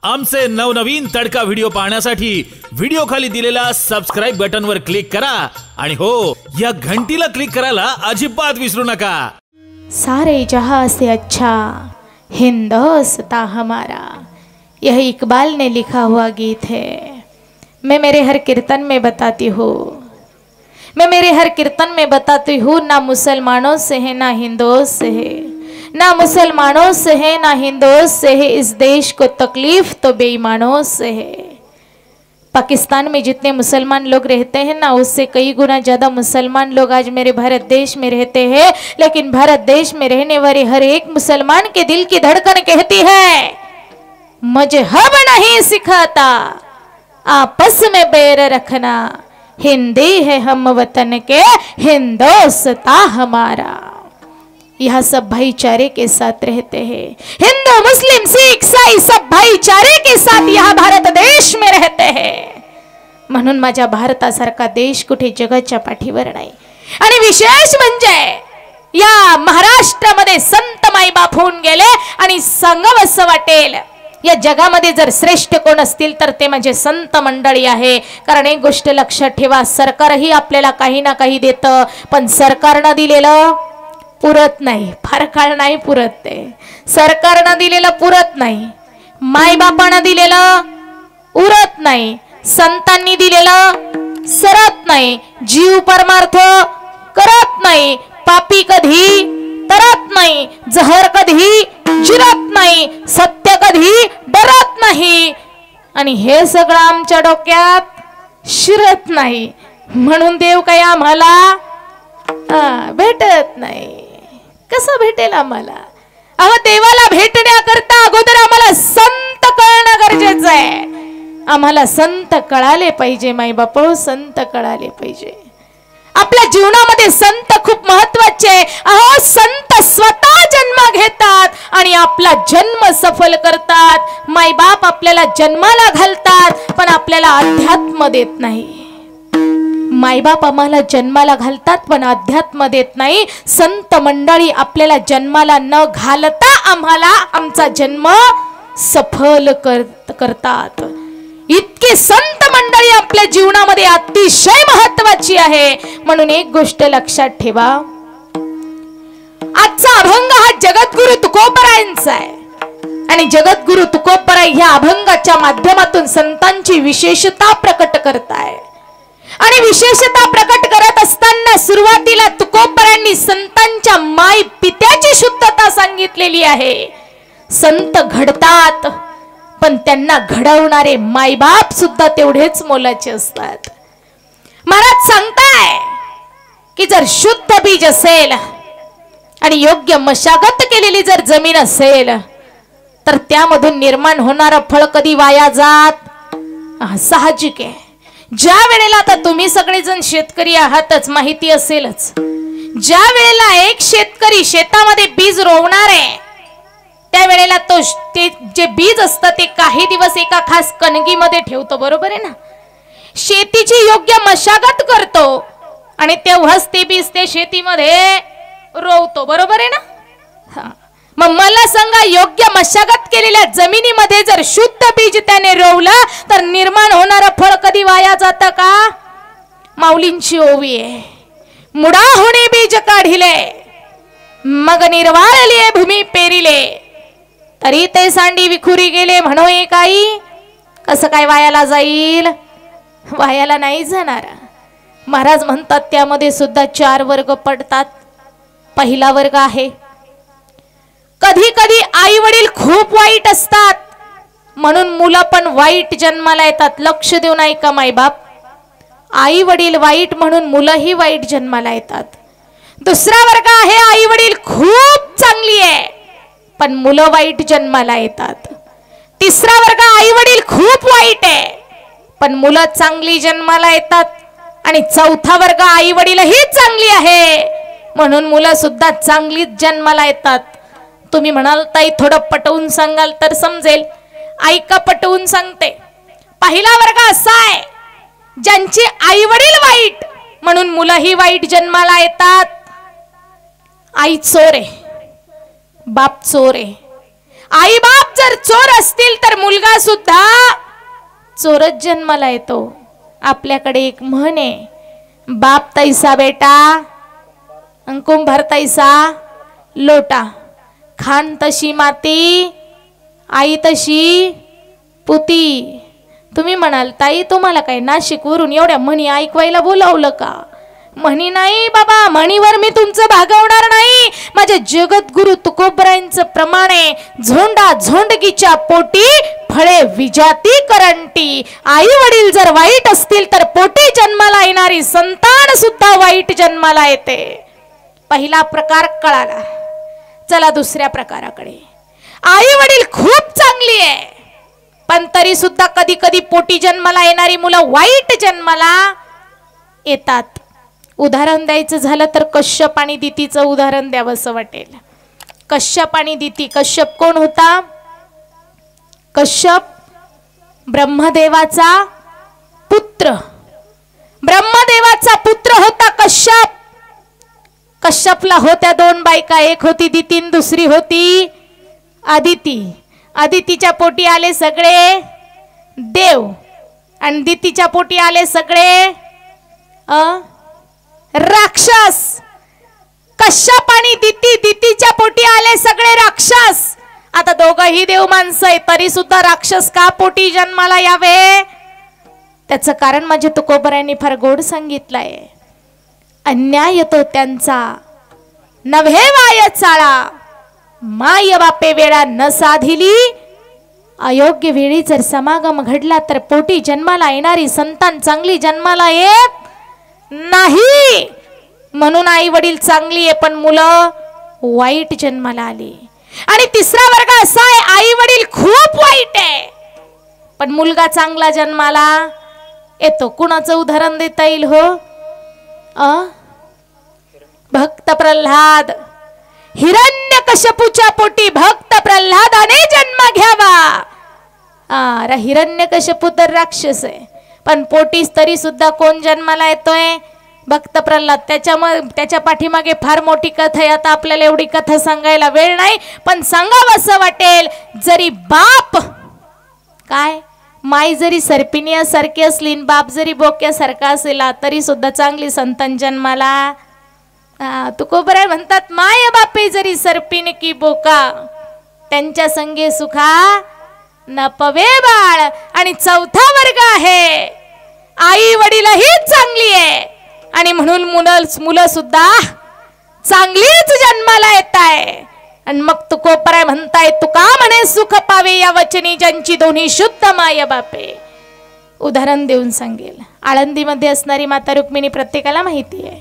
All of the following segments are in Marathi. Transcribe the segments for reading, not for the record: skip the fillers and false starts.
आमचे नवनवीन तडका व्हिडिओ पाहण्यासाठी व्हिडिओ खाली दिलेल्या सबस्क्राइब बटन वर क्लिक करा आणि हो या घंटीला क्लिक करायला अजिबात विसरू नका। सारे जहां से अच्छा हिंदोस्तां हमारा, यह इकबाल ने लिखा हुआ गीत है। मैं मेरे हर कीर्तन में बताती हूँ, ना मुसलमानों से है ना हिंदुओं से है, ना मुसलमानों से है ना हिंदुओं से है, इस देश को तकलीफ तो बेईमानों से है। पाकिस्तान में जितने मुसलमान लोग रहते हैं ना, उससे कई गुना ज़्यादा मुसलमान लोग आज मेरे भारत देश में रहते हैं। लेकिन भारत देश में रहने वाले हर एक मुसलमान के दिल की धड़कन कहती है, मजहब नहीं सिखाता आपस में बैर रखना, हिंदी है हम वतन के हिंदोस्तां हमारा। यह सब भाईचारे के साथ रहते हैं, हिंदू मुस्लिम सिख ईसाई सब भाईचारे के साथ यह भारत देश में रहते हैं। म्हणून माझ्या भारतासारखा देश कुठे जगाच्या पाठीवर नाही। आणि विशेष म्हणजे या महाराष्ट्रामध्ये संत माईबाप होऊन गेले आणि सांगावंसं वाटेल, या जगामध्ये जर श्रेष्ठ कोण असतील तर ते म्हणजे संत मंडळी आहे। कारण एक गोष्ट लक्षात ठेवा, सरकारही आपल्याला काही ना काही देतं, पण सरकारनं दिलेलं पुरत नाही, फार काळ नाही पुरत ते। सरकारनं दिलेलं पुरत नाही, मायबापानं दिलेलं उरत नाही, संतांनी दिलेलं सरत नाही, जीव परमार्थ करत नाही, पापी कधी तरत नाही, जहर कधी जिरत नाही, सत्य कधी डरत नाही, आणि हे सगळं आमच्या डोक्यात शिरत नाही। म्हणून देव काही आम्हाला भेटत नाही। कसं भेटेल आम्हाला? अहो देवाला भेटण्याकरता अगोदर आम्हाला संत कळणं गरजेचं आहे। आम्हाला संत कळाले पाहिजे, माई बापू संत कळाले पाहिजे। आपल्या जीवनामध्ये संत खूप महत्वाचे आहे। अहो संत स्वतः जन्म घेतात आणि आपला जन्म सफल करतात। माई बाप आपल्याला जन्माला घालतात पण आपल्याला अध्यात्म देत नाही। मायबाप आम्हाला जन्माला घालतात पण अध्यात्म देत नाही। संत मंडळी आपल्याला जन्माला न घालता आम्हाला आमचा जन्म सफल करतात। इतके संत मंडळी आपल्या जीवनामध्ये अतिशय महत्वाची आहे। म्हणून एक गोष्ट लक्षात ठेवा, आजचा अभंग हा जगद्गुरु तुकोबरायांचा आहे आणि जगद्गुरु तुकोबराय ह्या अभंगाच्या माध्यमातून संतांची विशेषता प्रकट करताय। आणि विशेषता प्रकट करत असताना सुरुवातीला तुकोबरायांनी संतांच्या माय पित्याची शुद्धता सांगितलेली आहे। संत घडतात पण त्यांना घडवणारे मायबाप सुद्धा तेवढेच मोलाचे असतात। महाराज सांगताय की जर शुद्ध बीज असेल आणि योग्य मशागत केलेली जर जमीन असेल तर त्यामधून निर्माण होणारा फळ कधी वाया जात साहजिक आहे। ज्या वेळेला आता तुम्ही सगळेजण शेतकरी आहातच, माहिती असेलच, ज्या वेळेला एक शेतकरी शेतामध्ये बीज रोवणार आहे त्यावेळेला तो ते जे बीज असतं ते काही दिवस एका खास कणगीमध्ये ठेवतो, बरोबर आहे ना। शेतीची योग्य मशागत करतो आणि तेव्हाच ते बीज ते शेतीमध्ये रोवतो, बरोबर आहे ना। मग मला सांगा, योग्य मशागत केलेल्या जमिनीमध्ये जर शुद्ध बीज त्याने रोवलं तर निर्माण होणारं फळ कधी वाया जातं का? माऊलींची ओवी आहे, मुडा होणे बीज काढिले मग निर्वाळले भूमी पेरिले, तरी ते सांडी विखुरी गेले म्हणो काही, कसं काय वायाला जाईल? वायाला नाही जाणार। महाराज म्हणतात त्यामध्ये सुद्धा 4 वर्ग पडतात। पहिला वर्ग आहे, कधी कधी आई वडील खूप वाईट असतात म्हणून मुलं पण वाईट जन्माला येतात। लक्ष देऊन ऐका माय बाप, आई वडील वाईट म्हणून मुलंही वाईट जन्माला येतात। दुसरा वर्ग आहे, आई वडील खूप चांगली आहे पण मुलं वाईट जन्माला येतात। तिसरा वर्ग, आई वडील खूप वाईट आहे पण मुलं चांगली जन्माला येतात। आणि चौथा वर्ग, आई वडीलही चांगली आहे म्हणून मुलं सुद्धा चांगलीच जन्माला येतात। तुम्ही म्हणाल ताई थोडं पटवून सांगाल तर समजेल, ऐका पटवून सांगते। पहिला वर्ग असा आहे ज्यांची आई वडील वाईट म्हणून मुलंही वाईट जन्माला येतात। आई चोर आहे, बाप चोर आहे, आई बाप जर चोर असतील तर मुलगा सुद्धा चोरच जन्माला येतो. आपल्याकडे एक म्हण आहे, बाप तैसा बेटा कुंभार तैसा लोटा, खान तशी माती आई तशी पुती. तुम्ही म्हणाल ताई तुम्हाला काय नाशिकवरून एवढ्या म्हणी ऐकवायला बोलावलं का? म्हणी नाही बाबा, म्हणीवर मी तुमचं भागवणार नाही. माझे जगद्गुरु तुकोबरायांचं प्रमाण आहे, झोंडा झोंडगीच्या पोटी फळे विजाती करंटी. आई वडील जर वाईट असतील तर पोटी जन्माला येणारी संतान सुद्धा वाईट जन्माला येते. पहिला प्रकार कळाला. चला दुसऱ्या प्रकाराकडे. आई वडील खूप चांगली आहे पण तरी सुद्धा कधी कधी पोटी जन्माला येणारी मुलं वाईट जन्माला येतात. उदाहरण द्यायचं झालं तर कश्यप आणि दितीचं उदाहरण द्यावं असं वाटेल. कश्यप आणि दिती. कश्यप कोण होता? कश्यप ब्रह्मदेवाचा पुत्र. ब्रह्मदेवाचा पुत्र होता कश्यप. कश्यपला होत्या दोन बायका, एक होती दिती दुसरी होती आदिती. आदितीच्या पोटी आले सगळे देव आणि दितीच्या पोटी आले सगळे राक्षस. कश्यप आणि दिती, दितीच्या पोटी आले सगळे राक्षस. आता दोघंही देव माणसं आहे तरी सुद्धा राक्षस का पोटी जन्माला यावे? त्याचं कारण माझे तुकोबरायांनी फार गोड सांगितलंय. अन्याय तो त्यांचा नव्हे वाय चाळा, माय बापे वेळा न साधिली. अयोग्य वेळी जर समागम घडला तर पोटी जन्माला येणारी संतान चांगली जन्माला येत नाही. म्हणून आई वडील चांगली आहे पण मुलं वाईट जन्माला आली. आणि तिसरा वर्ग असा आहे, आई वडील खूप वाईट आहे पण मुलगा चांगला जन्माला येतो. कुणाचं उदाहरण देता येईल हो? भक्त प्रल्हाद. हिरण्यकश्यपूच्या पोटी भक्त प्रल्हादाने जन्म घ्यावा. हिरण्यकश्यपू तर राक्षस आहे पण पोटीस तरी सुद्धा कोण जन्माला येतोय? भक्त प्रल्हाद. त्याच्या पाठीमागे फार मोठी कथा आहे. आता आपल्याला एवढी कथा सांगायला वेळ नाही पण सांगावं असं वाटेल. जरी बाप काय माई जरी सर्पिणीसारखी असली, बाप जरी बोक्यासारखा असेल तरी सुद्धा चांगली संतान जन्माला. तुकोबराय म्हणतात, माय बापे जरी सर्पिन की बोका, त्यांच्या संगे सुखा न पवे बाळ. आणि चौथा वर्ग आहे, आई वडीलही चांगली आहे आणि म्हणून मुलं सुद्धा चांगलीच जन्माला येत आहे. आणि मग तुकोबराय म्हणताय, तुका म्हणे सुख पावे या वचनी ज्यांची दोन्ही शुद्ध माय बापे. उदाहरण देऊन सांगेल. आळंदीमध्ये असणारी माता रुक्मिणी प्रत्येकाला माहिती आहे.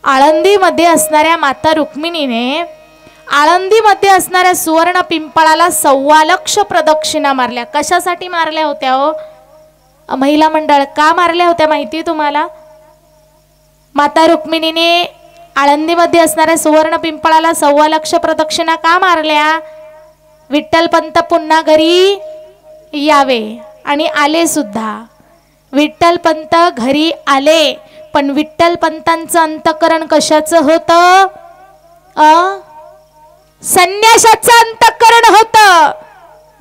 आळंदीमध्ये असणाऱ्या माता रुक्मिणीने आळंदीमध्ये असणाऱ्या सुवर्ण पिंपळाला 1.25 लाख प्रदक्षिणा मारल्या. कशासाठी मारल्या होत्या हो? महिला मंडळ का मारल्या होत्या माहिती तुम्हाला? माता रुक्मिणीने आळंदीमध्ये असणाऱ्या सुवर्ण पिंपळाला 1.25 लाख प्रदक्षिणा का मारल्या? विठ्ठल पंत पुन्हा घरी यावे आणि आले सुद्धा. विठ्ठल पंत घरी आले पण विठ्ठल पंतांचं अंतकरण कशाचं होतं? संन्याशाचं अंतकरण होतं.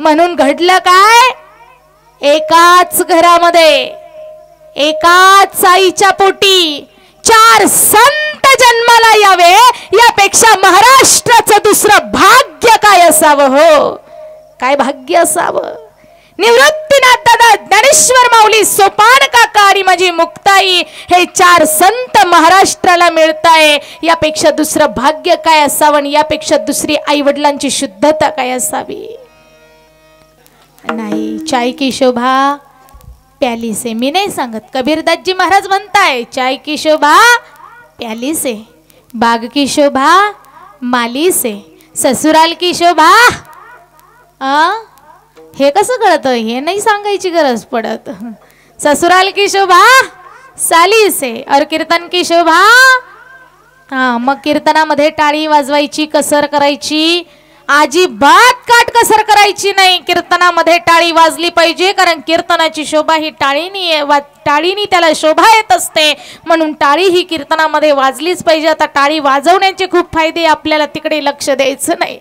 म्हणून घडलं काय? एकाच घरामध्ये एकाच आईच्या पोटी 4 संत जन्माला यावे, यापेक्षा महाराष्ट्राचं दुसरं भाग्य काय असावं हो? काय भाग्य असावं? निवृत्तीनाथ दादा, ज्ञानेश्वर माऊली, सोपान काका आणि माझी मुक्ताई हे 4 संत महाराष्ट्राला मिळताय. यापेक्षा दुसरं भाग्य काय असावं आणि यापेक्षा दुसरी आई वडिलांची शुद्धता काय असावी? नाही. चाय की शोभा प्याली से. मी नाही सांगत, कबीरदासजी महाराज म्हणताय, चाय की शोभा प्याली से, बाग की शोभा माली से, ससुराल की शोभा. हे कसं कळतं? हे नाही सांगायची गरज पडत. ससुराल की शोभा साली से और कीर्तन की शोभा. मग कीर्तनामध्ये टाळी वाजवायची, कसर करायची अजिबात काट कसर करायची नाही. कीर्तनामध्ये टाळी वाजली पाहिजे कारण कीर्तनाची शोभा ही टाळीनी त्याला शोभा येत असते. म्हणून टाळी ही कीर्तनामध्ये वाजलीच पाहिजे. आता टाळी वाजवण्याचे खूप फायदे, आपल्याला तिकडे लक्ष द्यायचं नाही.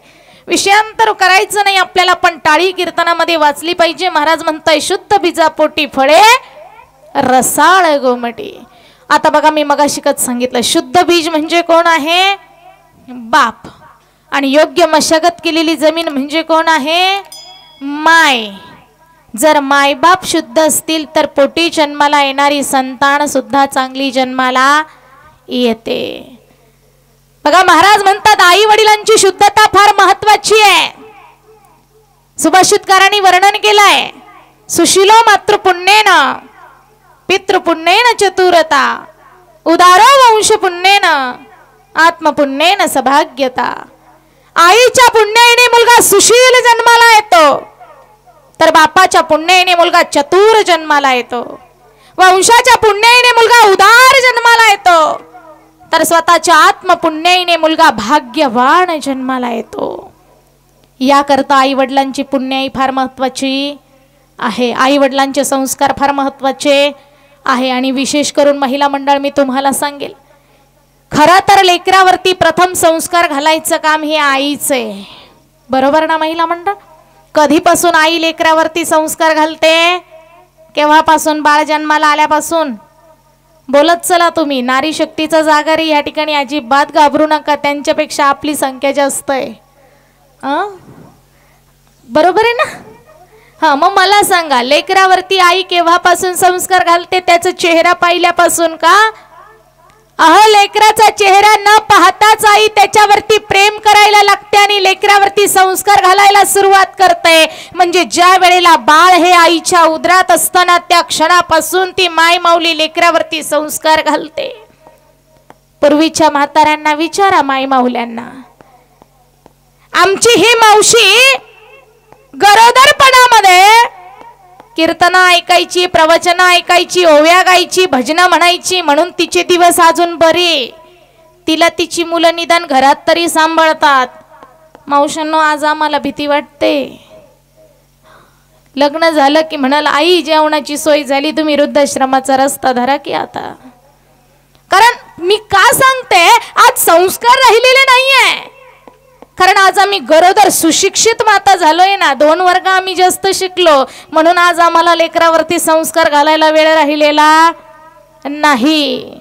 विषयांतर करायचं नाही आपल्याला, पण टाळी कीर्तनामध्ये वाचली पाहिजे. महाराज म्हणताय शुद्ध बीजापोटी फळे रसाळ गोमटी. आता बघा, मी मगाशी कच सांगितलं, शुद्ध बीज म्हणजे कोण आहे? बाप. आणि योग्य मशागत केलेली जमीन म्हणजे कोण आहे? माय. जर मायबाप शुद्ध असतील तर पोटी जन्माला येणारी संतान सुद्धा चांगली जन्माला येते. बघा, महाराज म्हणतात आई वडिलांची शुद्धता फार महत्वाची आहे. सुभाषितकारांनी वर्णन केलंय, सुशीलो मातृपुण्येन पितृपुण्येन चतुरता उदारो वंश पुण्येन आत्मपुण्येन सभाग्यता. आईच्या पुण्याईने मुलगा सुशील जन्माला येतो, तर बापाच्या पुण्याईने मुलगा चतुर जन्माला येतो. वंशाच्या पुण्याईने मुलगा उदार जन्माला येतो, तर स्वतःच्या आत्मपुण्याईने मुलगा भाग्यवान जन्माला येतो. याकरता आई वडिलांची पुण्याई फार महत्वाची आहे. आई वडिलांचे संस्कार फार महत्वाचे आहे. आणि विशेष करून महिला मंडळ मी तुम्हाला सांगेल, खरं तर लेकरावरती प्रथम संस्कार घालायचं काम हे आईच आहे. बरोबर ना महिला मंडळ? कधीपासून आई लेकरावरती संस्कार घालते? केव्हापासून? बाळ जन्माला आल्यापासून. बोलत चला तुम्ही. नारी शक्तीचा जागारी या ठिकाणी अजिबात घाबरू नका, त्यांच्यापेक्षा आपली संख्या जास्त आहे. बरोबर आहे ना? हा, मग मला सांगा, लेकरावरती आई केव्हापासून संस्कार घालते? त्याचा चेहरा पाहिल्यापासून का? लेकराचा चेहरा न पाहताच आई त्याच्यावरती प्रेम करायला लागते आणि लेकरावरती संस्कार घालायला सुरुवात करते. म्हणजे ज्या वेळेला बाळ हे आईच्या उदरात असताना त्या क्षणापासून ती माय माऊली लेकरावरती संस्कार घालते. पूर्वीच्या म्हाताऱ्यांना विचारा, माय माऊल्यांना, आमची ही मावशी गरोदरपणामध्ये कीर्तन ऐकायची, प्रवचन ऐकायची, ओव्या गायची, भजन म्हणायची, म्हणून तिचे दिवस अजून बरे. तिला तिची मुलं निदान घरात तरी सांभाळतात. मावशांनो, आज आम्हाला भीती वाटते. लग्न झालं की म्हणाल, आई जेवणाची सोय झाली, तुम्ही वृद्धाश्रमाचा रस्ता धरा की आता. कारण मी का सांगते, आज संस्कार राहिलेले नाहीये. कारण आज आम्ही गरोदर सुशिक्षित माता झालोय ना, 2 वर्ग आम्ही जास्त शिकलो, म्हणून आज आम्हाला लेकरावरती संस्कार घालायला वेळ राहिलेला नाही.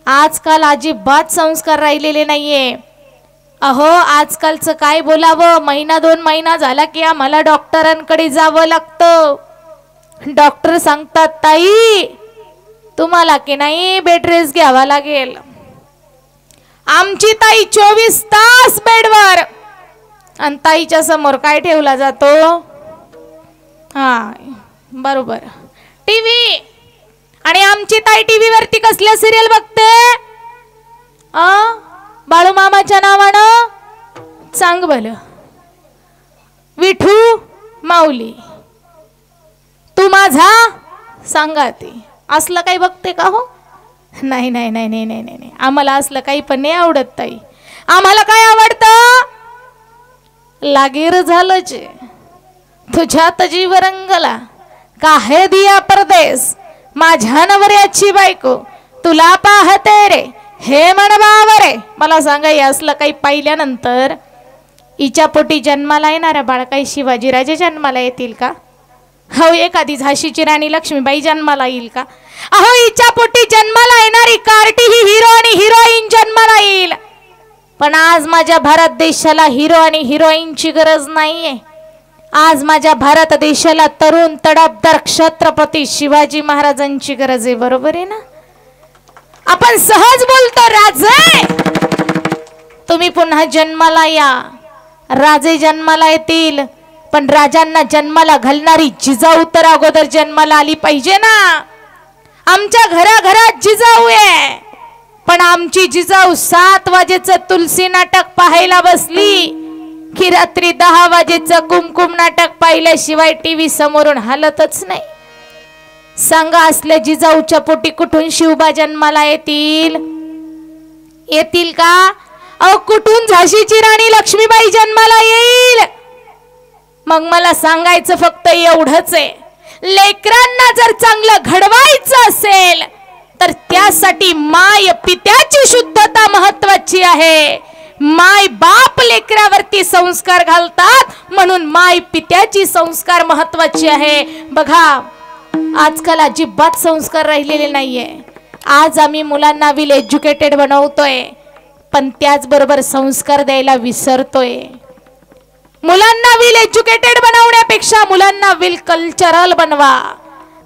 आजकाल अजिबात संस्कार राहिलेले नाहीये. आजकालचं काय बोलावं, 1-2 महिना झाला की आम्हाला डॉक्टरांकडे जावं लागतं. डॉक्टर सांगतात, ताई तुम्हाला की नाही बेड रेस्ट घ्यावा लागेल. आमची ताई 24 तास बेडवर, आणि ताईच्या समोर काय ठेवला जातो? बरोबर, टीव्ही. आणि आमची ताई टीव्ही वरती कसल्या सिरियल बघते? बाळूमामाच्या नावानं सांग भलं, विठू माऊली, तू माझा सांगाती, असलं काही बघते का? हो नाही नाही नाही नाही नाही नाही, आम्हाला असलं काही पण नाही आवडत ताई. आम्हाला काय आवडतं? लागीर झालंच तुझ्यात जीव रंगला, काहे दिया परदेस, माझ्या नवऱ्याची बायको तुला पाहते रे, हे म्हणबावरे. मला सांगा, असलं काही पाहिल्यानंतर हिच्या पोटी जन्माला येणाऱ्या बाळ काही शिवाजीराजे जन्माला येतील का? एखादी झाशीची राणी लक्ष्मीबाई जन्माला येईल का? हिच्या पोटी जन्माला येणारी कार्टी ही हिरो आणि हिरोईन जन्माला येईल. पण आज माझ्या भारत देशाला हिरो आणि हिरोईनची गरज नाहीये. आज माझ्या भारत देशाला तरुण तडफदार छत्रपती शिवाजी महाराजांची गरज आहे. बरोबर आहे ना? आपण सहज बोलतो, राजे तुम्ही पुन्हा जन्माला या. राजे जन्माला येतील, पण राजांना जन्माला घालणारी जिजाऊ तर अगोदर जन्माला आली पाहिजे ना. आमच्या घराघरात जिजाऊ आहे, पण आमची जिजाऊ 7 वाजेचं तुलसी नाटक पाहायला बसली की रात्री 10 वाजेचं कुमकुम नाटक पाहिल्याशिवाय टीव्ही समोरून हालतच नाही. सांगा, असल्या जिजाऊच्या पोटी कुठून शिवबा जन्माला येतील? येतील का? कुठून झाशीची राणी लक्ष्मीबाई जन्माला येईल? मग मला सांगायचं फक्त एवढंच आहे, लेकरांना जर चांगलं घडवायचं असेल तर त्यासाठी माय पित्याची शुद्धता महत्वाची आहे. माय बाप लेकरावरती संस्कार घालतात, म्हणून माय पित्याची संस्कार महत्वाची आहे. बघा आजकाल अजिबात संस्कार राहिलेले नाहीये. आज आम्ही मुलांना वेल एज्युकेटेड बनवतोय, पण त्याचबरोबर संस्कार द्यायला विसरतोय. मुलांना वेल एज्युकेटेड बनवण्यापेक्षा मुलांना वेल कल्चरल बनवा,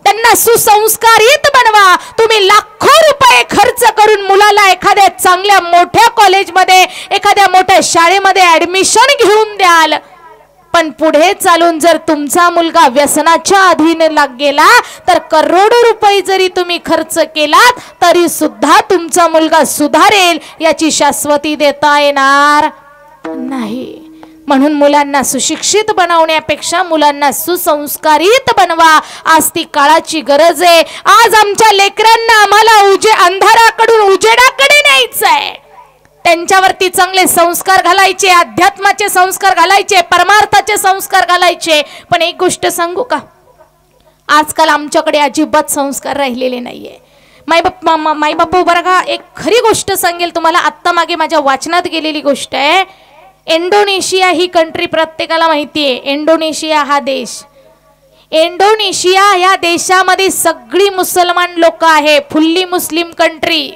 त्यांना सुसंस्कारित बनवा. तुम्ही लाखो रुपये खर्च करून मुलाला एखाद्या चांगल्या मोठ्या कॉलेजमध्ये, एखाद्या मोठ्या शाळेमध्ये ऍडमिशन घेऊन द्याल, पण पुढे चालून जर तुमचा मुलगा व्यसनाच्या अधीन गेला तर करोडो रुपये जरी तुम्ही खर्च केलात तरी सुद्धा तुमचा मुलगा सुधारेल याची शाश्वती देता येणार नाही. म्हणून मुलांना सुशिक्षित बनवण्यापेक्षा मुलांना सुसंस्कारित बनवा. आज ती काळाची गरज आहे. आज आमच्या लेकरांना आम्हाला अंधाराकडून उजेडाकडे न्यायचंय. त्यांच्यावरती चांगले संस्कार घालायचे, अध्यात्माचे संस्कार घालायचे, परमार्थाचे संस्कार घालायचे. पण एक गोष्ट सांगू का, आजकाल आमच्याकडे अजिबात संस्कार राहिलेले नाहीये. मायबापू बरं, एक खरी गोष्ट सांगेल तुम्हाला, आत्ता मागे माझ्या वाचनात गेलेली गोष्ट आहे. इंडोनेशिया ही कंट्री प्रत्येकाला माहिती आहे. इंडोनेशिया हा देश, इंडोनेशिया या देशामध्ये सगळी मुसलमान लोक आहे, फुल्ली मुस्लिम कंट्री.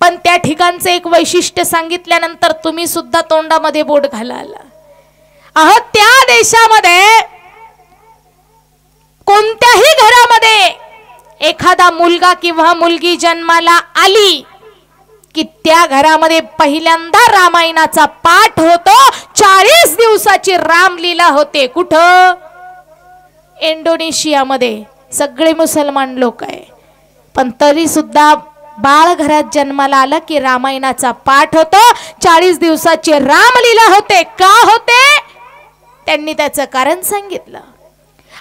पण त्या ठिकाणचं एक वैशिष्ट्य सांगितल्यानंतर तुम्ही सुद्धा तोंडामध्ये बोट घालाल. त्या देशामध्ये कोणत्याही घरामध्ये एखादा मुलगा किंवा मुलगी जन्माला आली की त्या घरामध्ये पहिल्यांदा रामायणाचा पाठ होतो. 40 दिवसाची रामलीला होते. कुठं? इंडोनेशियामध्ये. सगळे मुसलमान लोक आहे, पण तरी सुद्धा बाळ घरात जन्माला आलं की रामायणाचा पाठ होतो. 40 दिवसाची रामलीला होते. का होते? त्यांनी त्याचं कारण सांगितलं.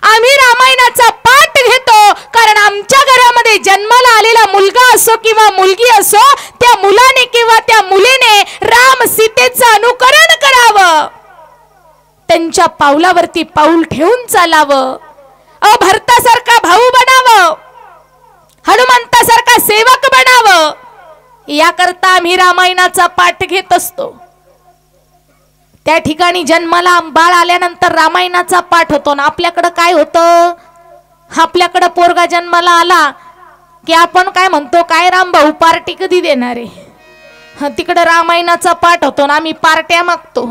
आम्ही रामायणाचा पाठ घेतो कारण आमच्या घरामध्ये जन्माला आलेला मुलगा असो किंवा मुलगी असो, त्या मुलाने किंवा त्या मुलीने राम सीतेचं अनुकरण करावं, त्यांच्या पावलावरती पाऊल ठेवून चालावं, भरतासारखा भाऊ बनावं, हनुमंतासारखा सेवक बनावं, याकरता आम्ही रामायणाचा पाठ घेत असतो. त्या ठिकाणी जन्माला बाळ आल्यानंतर रामायणाचा पाठ होतो ना. आपल्याकडं काय होतं? आपल्याकडं पोरगा जन्माला आला की आपण काय म्हणतो, काय राम भाऊ पार्टी कधी देणार आहे? तिकडं रामायणाचा पाठ होतो ना, आम्ही पार्ट्या मागतो.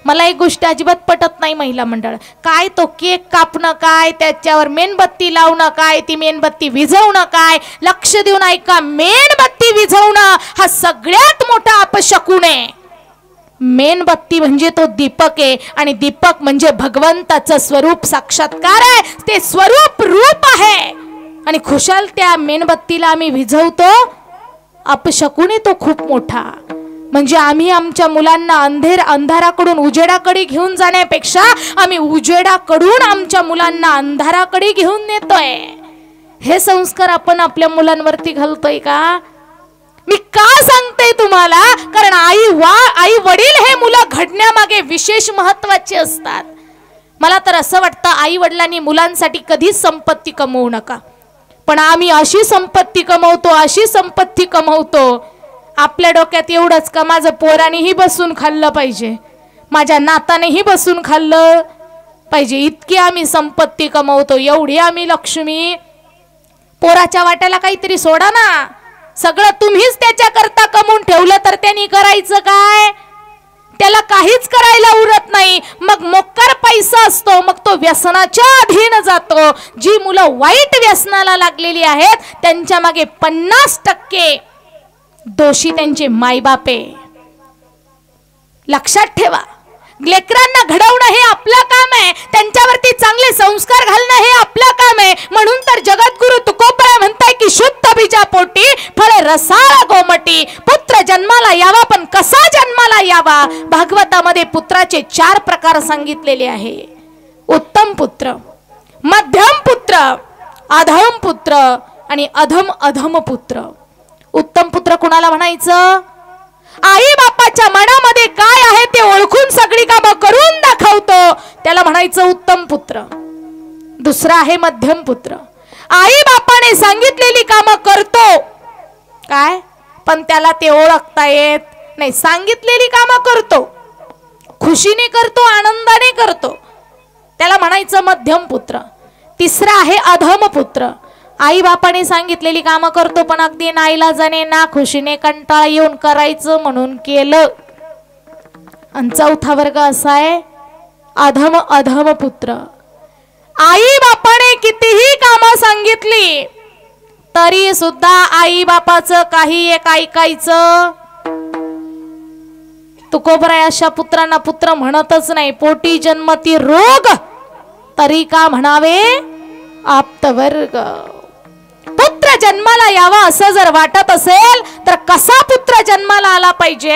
मला एक गोष्ट अजिबात पटत नाही महिला मंडळ. काय तो केक कापणं, काय त्याच्यावर मेणबत्ती लावणं, काय ती मेणबत्ती विझवणं, काय लक्ष देऊन ऐका, मेणबत्ती विझवणं हा सगळ्यात मोठा अपशकुन आहे. मेणबत्ती म्हणजे तो दीपक आहे आणि दीपक म्हणजे भगवंताचं स्वरूप साक्षात्कार आहे. ते स्वरूप रूप आहे आणि खुशाल त्या मेणबत्तीला आम्ही विझवतो. अपशकुन आहे तो खूप मोठा. म्हणजे आम्ही आमच्या मुलांना अंधाराकडून उजेडाकडे घेऊन जाण्यापेक्षा आम्ही उजेडाकडून आमच्या मुलांना अंधाराकडे घेऊन नेतोय. हे संस्कार आपण आपल्या मुलांवरती घालतोय का? मी का सांगते तुम्हाला, कारण आई वडील हे मुलं घडण्यामागे विशेष महत्वाचे असतात. मला तर असं वाटतं आई वडिलांनी मुलांसाठी कधीच संपत्ती कमवू नका. पण आम्ही अशी संपत्ती कमवतो, अशी संपत्ती कमवतो, आपल्या डोक्यात एवढंच का माझं पोरानेही बसून खाल्लं पाहिजे, माझ्या नातानेही बसून खाल्लं पाहिजे, इतकी आम्ही संपत्ती कमवतो. एवढी आम्ही लक्ष्मी. पोराच्या वाट्याला काहीतरी सोडा ना. सगळं तुम्हीच त्याच्याकरता कमवून ठेवलं तर त्यांनी करायचं काय? त्याला काहीच करायला उरत नाही. मग मोक्कार पैसा असतो, मग तो व्यसनाच्या अधीन जातो. जी मुलं वाईट व्यसनाला लागलेली आहेत त्यांच्या मागे 50% दोषी त्यांचे मायबाप आहे. लक्षात ठेवा. लेकरांना घडवणं हे आपलं काम आहे, त्यांच्यावरती चांगले संस्कार घालणं हे आपलं काम आहे. म्हणून तर जगद्गुरु तुकोबराय म्हणताय की शुद्ध बीजा पोटी फळे रसाळ गोमटी. पुत्र जन्माला यावा, पण कसा जन्माला यावा? भागवतामध्ये पुत्राचे 4 प्रकार सांगितलेले आहे. उत्तम पुत्र, मध्यम पुत्र, अधम पुत्र आणि अधम पुत्र. उत्तम पुत्र कुणाला म्हणायचं? आई बापाच्या मनामध्ये काय आहे ते ओळखून सगळी कामं करून दाखवतो, त्याला म्हणायचं उत्तम पुत्र. दुसरा आहे मध्यम पुत्र. आई बापाने सांगितलेली कामं करतो, काय पण त्याला ते ओळखता येत नाही. सांगितलेली कामं करतो, खुशीने करतो, आनंदाने करतो, त्याला म्हणायचं मध्यम पुत्र. तिसरा आहे अधम पुत्र. आई बापाने सांगितलेली कामं करतो पण अगदी नाईलाजाने ना खुशीने कंटाळा येऊन करायचं म्हणून केलं. आणि चौथा वर्ग असा आहे अधम पुत्र. आई बापाने कितीही कामं सांगितली तरी सुद्धा आई बापाचं काही एक ऐकायचं. तुकोबराय अशा पुत्रांना पुत्र म्हणतच नाही. पोटी जन्मती रोग तरी का म्हणावे आप्तवर्ग. पुत्र जन्माला यावा असं जर वाटत असेल तर कसा पुत्र जन्माला आला पाहिजे?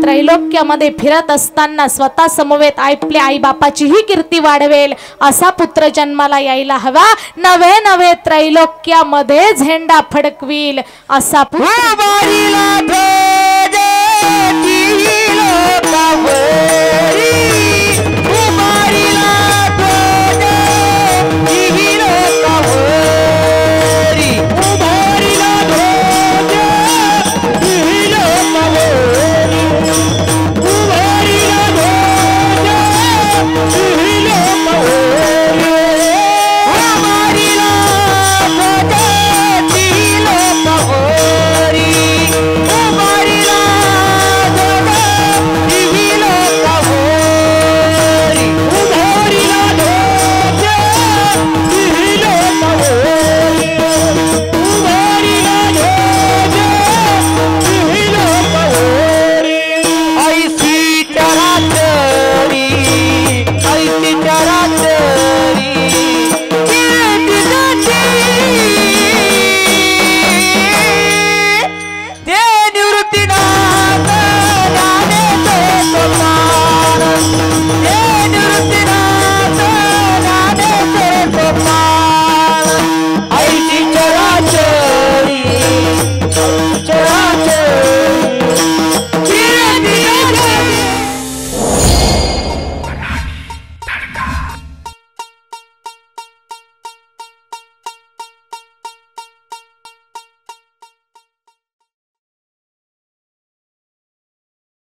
त्रैलोक्यामध्ये फिरत असताना स्वतः समवेत आपल्या आई बापाचीही कीर्ती वाढवेल असा पुत्र जन्माला यायला हवा. नवे नवे त्रैलोक्यामध्ये झेंडा फडकवील असा पुत्र.